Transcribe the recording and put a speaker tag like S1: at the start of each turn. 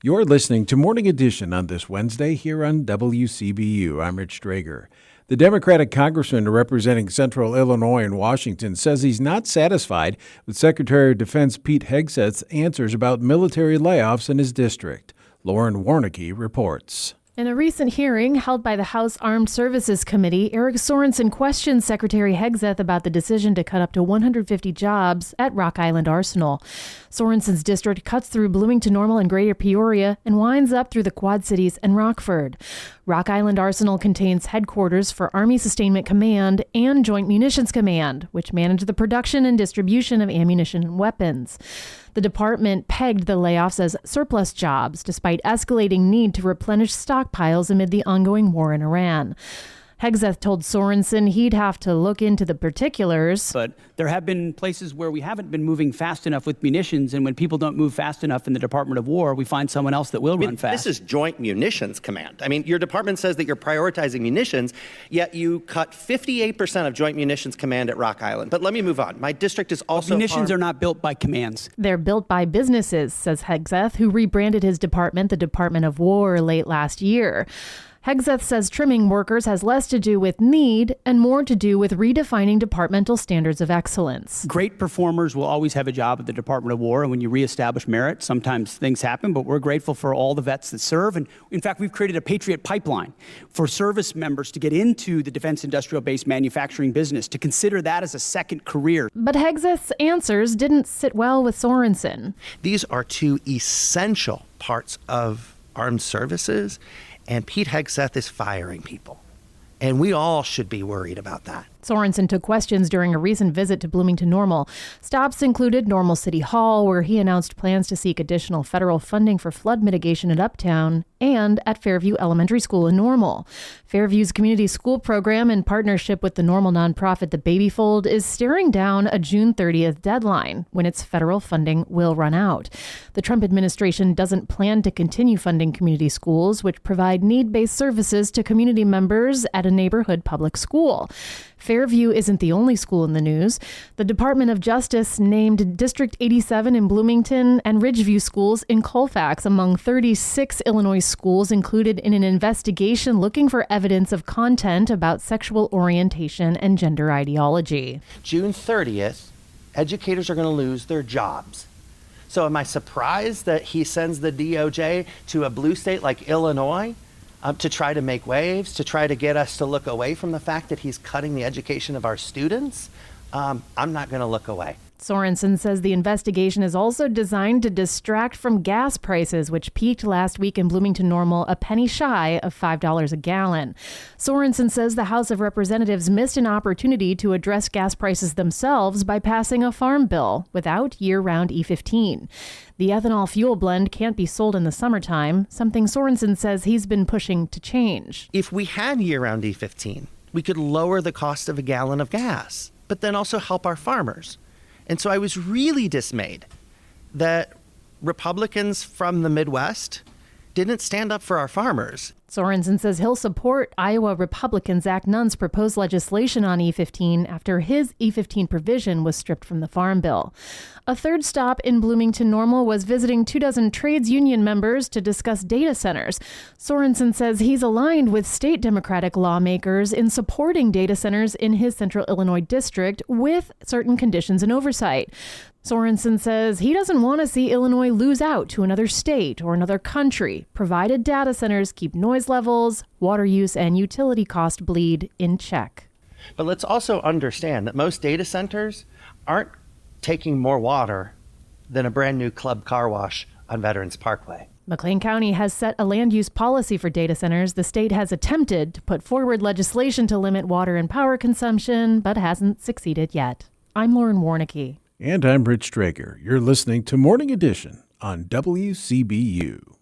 S1: You're listening to Morning Edition on this Wednesday here on WCBU. I'm Rich Drager. The Democratic congressman representing Central Illinois and Washington says he's not satisfied with Secretary of Defense Pete Hegseth's answers about military layoffs in his district. Lauren Warnicki reports.
S2: In a recent hearing held by the House Armed Services Committee, Eric Sorensen questioned Secretary Hegseth about the decision to cut up to 150 jobs at Rock Island Arsenal. Sorensen's district cuts through Bloomington Normal and Greater Peoria and winds up through the Quad Cities and Rockford. Rock Island Arsenal contains headquarters for Army Sustainment Command and Joint Munitions Command, which manage the production and distribution of ammunition and weapons. The department pegged the layoffs as surplus jobs, despite escalating need to replenish stockpiles amid the ongoing war in Iran. Hegseth told Sorensen he'd have to look into the particulars.
S3: But there have been places where we haven't been moving fast enough with munitions, and when people don't move fast enough in the Department of War, we find someone else that will run fast.
S4: This is Joint Munitions Command. I mean, your department says that you're prioritizing munitions, yet you cut 58% of Joint Munitions Command at Rock Island. But let me move on. My district is also
S3: munitions are not built by commands.
S2: They're built by businesses, says Hegseth, who rebranded his department the Department of War late last year. Hegseth says trimming workers has less to do with need and more to do with redefining departmental standards of excellence.
S3: Great performers will always have a job at the Department of War, and when you reestablish merit, sometimes things happen, but we're grateful for all the vets that serve. And in fact, we've created a Patriot pipeline for service members to get into the defense industrial-based manufacturing business, to consider that as a second career.
S2: But Hegseth's answers didn't sit well with Sorensen.
S4: These are two essential parts of armed services. And Pete Hegseth is firing people. And we all should be worried about that.
S2: Sorensen took questions during a recent visit to Bloomington Normal. Stops included Normal City Hall, where he announced plans to seek additional federal funding for flood mitigation at Uptown, and at Fairview Elementary School in Normal. Fairview's community school program, in partnership with the Normal nonprofit The Baby Fold, is staring down a June 30th deadline when its federal funding will run out. The Trump administration doesn't plan to continue funding community schools, which provide need-based services to community members at a neighborhood public school. Fairview isn't the only school in the news. The Department of Justice named District 87 in Bloomington and Ridgeview schools in Colfax among 36 Illinois schools included in an investigation looking for evidence of content about sexual orientation and gender ideology.
S4: June 30th, educators are going to lose their jobs. So am I surprised that he sends the DOJ to a blue state like Illinois to try to make waves, to try to get us to look away from the fact that he's cutting the education of our students? I'm not going to look away.
S2: Sorensen says the investigation is also designed to distract from gas prices, which peaked last week in Bloomington Normal a penny shy of $5 a gallon. Sorensen says the House of Representatives missed an opportunity to address gas prices themselves by passing a farm bill without year-round E15. The ethanol fuel blend can't be sold in the summertime, something Sorensen says he's been pushing to change.
S4: If we had year-round E15, we could lower the cost of a gallon of gas, but then also help our farmers. And so I was really dismayed that Republicans from the Midwest didn't stand up for our farmers.
S2: Sorensen says he'll support Iowa Republican Zach Nunn's proposed legislation on E15 after his E15 provision was stripped from the Farm Bill. A third stop in Bloomington Normal was visiting 24 trades union members to discuss data centers. Sorensen says he's aligned with state Democratic lawmakers in supporting data centers in his Central Illinois district with certain conditions and oversight. Sorensen says he doesn't want to see Illinois lose out to another state or another country, provided data centers keep noise levels, water use, and utility cost bleed in check.
S4: But let's also understand that most data centers aren't taking more water than a brand new club car wash on Veterans Parkway.
S2: McLean County has set a land use policy for data centers. The state has attempted to put forward legislation to limit water and power consumption, but hasn't succeeded yet. I'm Lauren Warnicki.
S1: And I'm Rich Drager. You're listening to Morning Edition on WCBU.